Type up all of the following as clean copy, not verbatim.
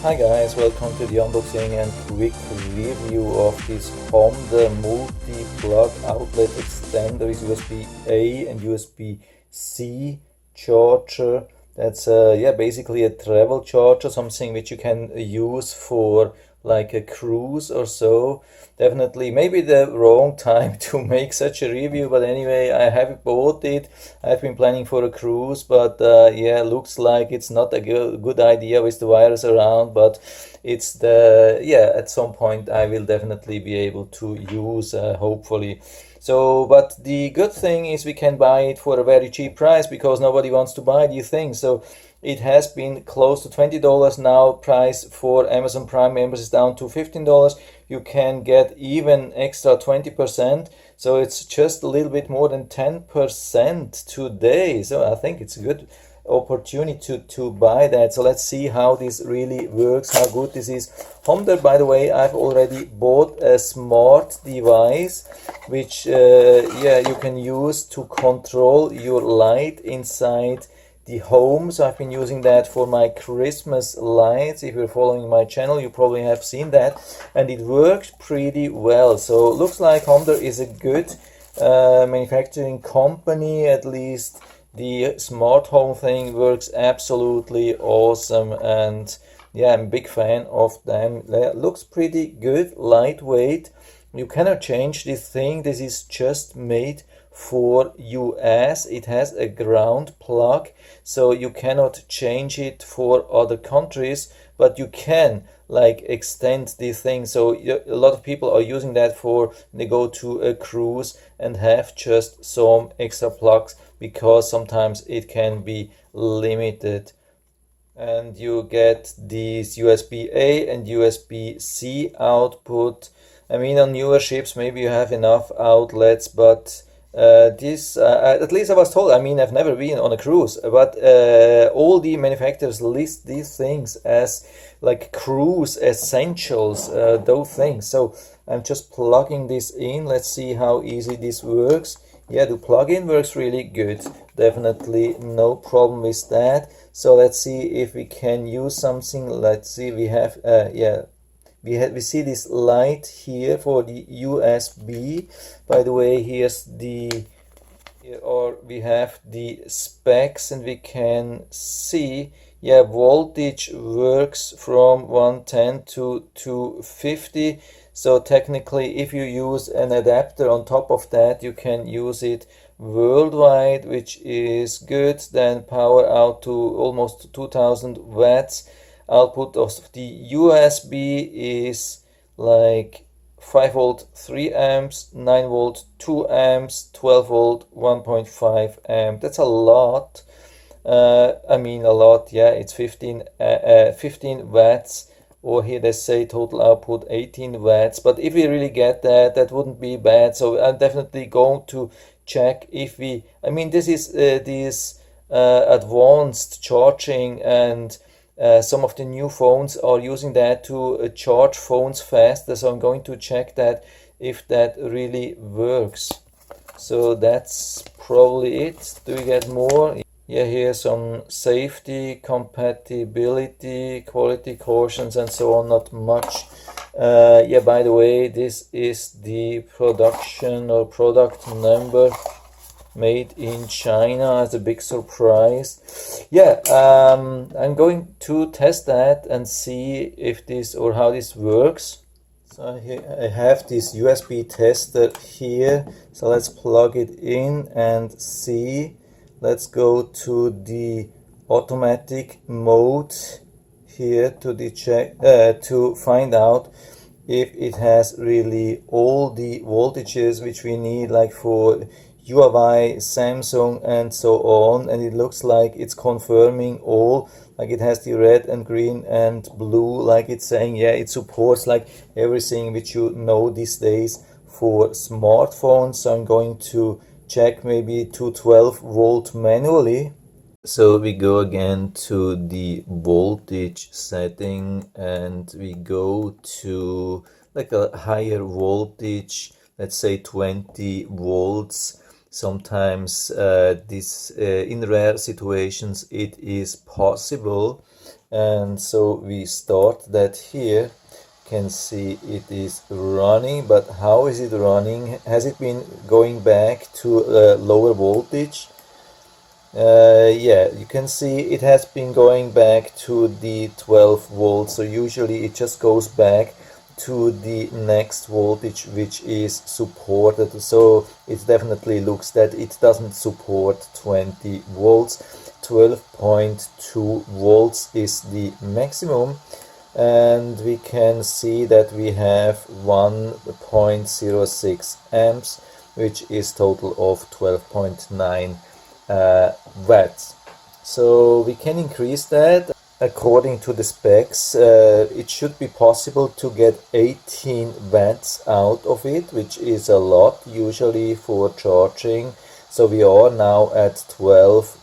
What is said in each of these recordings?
Hi guys, welcome to the unboxing and quick review of this Homder multi-plug outlet extender with USB-A and USB-C charger. That's basically a travel charger, something which you can use for like a cruise or so. Definitely maybe the wrong time to make such a review, but anyway, I have bought it. I've been planning for a cruise, but yeah, looks like it's not a good idea with the wires around, but it's at some point I will definitely be able to use, hopefully. So, but the good thing is we can buy it for a very cheap price because nobody wants to buy these things. So it has been close to $20 now. Price for Amazon Prime members is down to $15. You can get even extra 20%. So it's just a little bit more than 10% today. So I think it's a good opportunity to buy that. So let's see how this really works, how good this is. Homder, by the way, I've already bought a smart device which you can use to control your light inside the home. So I've been using that for my Christmas lights. If you're following my channel, you probably have seen that, and it works pretty well. So looks like Homder is a good manufacturing company. At least the smart home thing works absolutely awesome, and yeah, I'm a big fan of them. Looks pretty good, lightweight. You cannot change this thing. This is just made for US. It has a ground plug, so you cannot change it for other countries, but you can like extend this thing. So a lot of people are using that for they go to a cruise and have just some extra plugs because sometimes it can be limited. And you get these USB-A and USB-C output. I mean, on newer ships maybe you have enough outlets, but at least I was told, I mean, I've never been on a cruise, but all the manufacturers list these things as like cruise essentials, those things. So I'm just plugging this in. Let's see how easy this works. Yeah, the plug-in works really good. Definitely no problem with that. So let's see if we can use something. Let's see, we have we see this light here for the USB. By the way, here's we have the specs, and we can see, yeah, voltage works from 110 to 250. So technically, if you use an adapter on top of that, you can use it worldwide, which is good. Then power out to almost 2000 watts. Output of the USB is like 5 volt 3 amps, 9 volt 2 amps, 12 volt 1.5 amp. That's a lot. I mean a lot, yeah. It's 15 watts, or here they say total output 18 watts. But if we really get that, that wouldn't be bad. So I'm definitely going to check if we, I mean, this is this advanced charging, and some of the new phones are using that to charge phones faster. So I'm going to check that if that really works. So that's probably it. Do we get more? Yeah, here's some safety, compatibility, quality cautions, and so on. Not much. Yeah, by the way, this is the production or product number. Made in China as a big surprise. Yeah, I'm going to test that and see if this or how this works. So I have this USB tester here. So let's plug it in and see. Let's go to the automatic mode here to the check to find out if it has really all the voltages which we need, like for Huawei, Samsung, and so on. And it looks like it's confirming all, like it has the red and green and blue, like it's saying, yeah, it supports like everything which you know these days for smartphones. So I'm going to check maybe to 12 volt manually. So we go again to the voltage setting, and we go to like a higher voltage, let's say 20 volts. Sometimes in rare situations it is possible, and so we start that here. Can see it is running, but how is it running? Has it been going back to lower voltage? Yeah, you can see it has been going back to the 12 volts, so usually it just goes back to the next voltage which is supported, so it definitely looks that it doesn't support 20 volts. 12.2 volts is the maximum, and we can see that we have 1.06 amps, which is total of 12.9 watts. So we can increase that. According to the specs, it should be possible to get 18 watts out of it, which is a lot usually for charging. So we are now at 12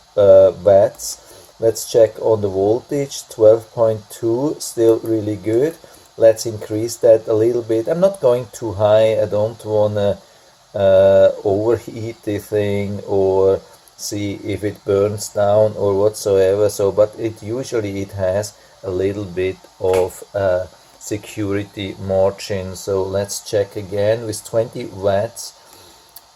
watts. Let's check on the voltage. 12.2, still really good. Let's increase that a little bit. I'm not going too high. I don't want to overheat the thing or see if it burns down or whatsoever. So, but it usually it has a little bit of security margin. So let's check again with 20 watts.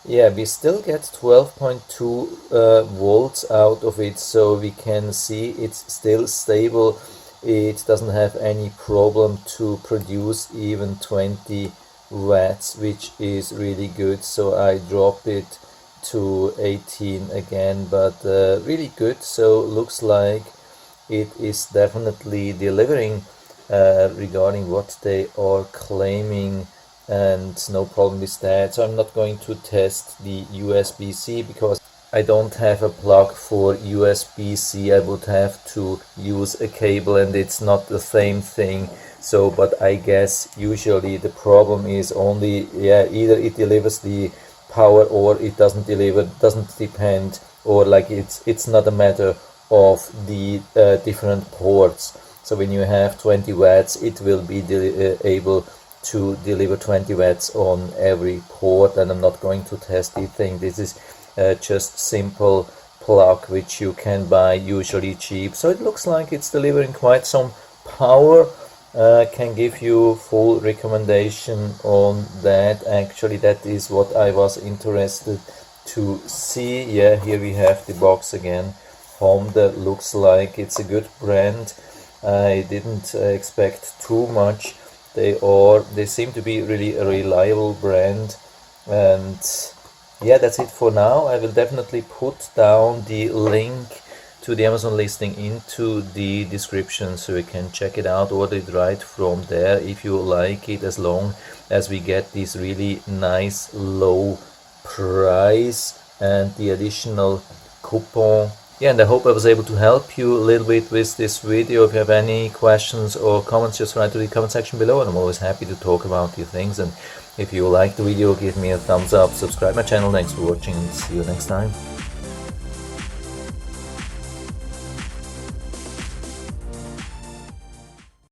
Yeah, we still get 12.2 volts out of it, so we can see it's still stable. It doesn't have any problem to produce even 20 watts, which is really good. So I drop it to 18 again, but really good. So looks like it is definitely delivering regarding what they are claiming, and no problem with that. So I'm not going to test the USB-C because I don't have a plug for USB-C. I would have to use a cable, and it's not the same thing. So, but I guess usually the problem is only, yeah, either it delivers the power or it doesn't deliver, doesn't depend, or like it's not a matter of the different ports. So when you have 20 watts, it will be able to deliver 20 watts on every port, and I'm not going to test the thing. This is just simple plug which you can buy, usually cheap. So it looks like it's delivering quite some power. Can give you full recommendation on that. Actually, that is what I was interested to see. Yeah, here we have the box again. Homder, looks like it's a good brand. I didn't expect too much. They seem to be really a reliable brand. And yeah, that's it for now. I will definitely put down the link to the Amazon listing into the description, so you can check it out, order it right from there if you like it, as long as we get this really nice low price and the additional coupon. Yeah, and I hope I was able to help you a little bit with this video. If you have any questions or comments, just write to the comment section below, and I'm always happy to talk about your things. And if you like the video, give me a thumbs up, subscribe my channel. Thanks for watching, and see you next time.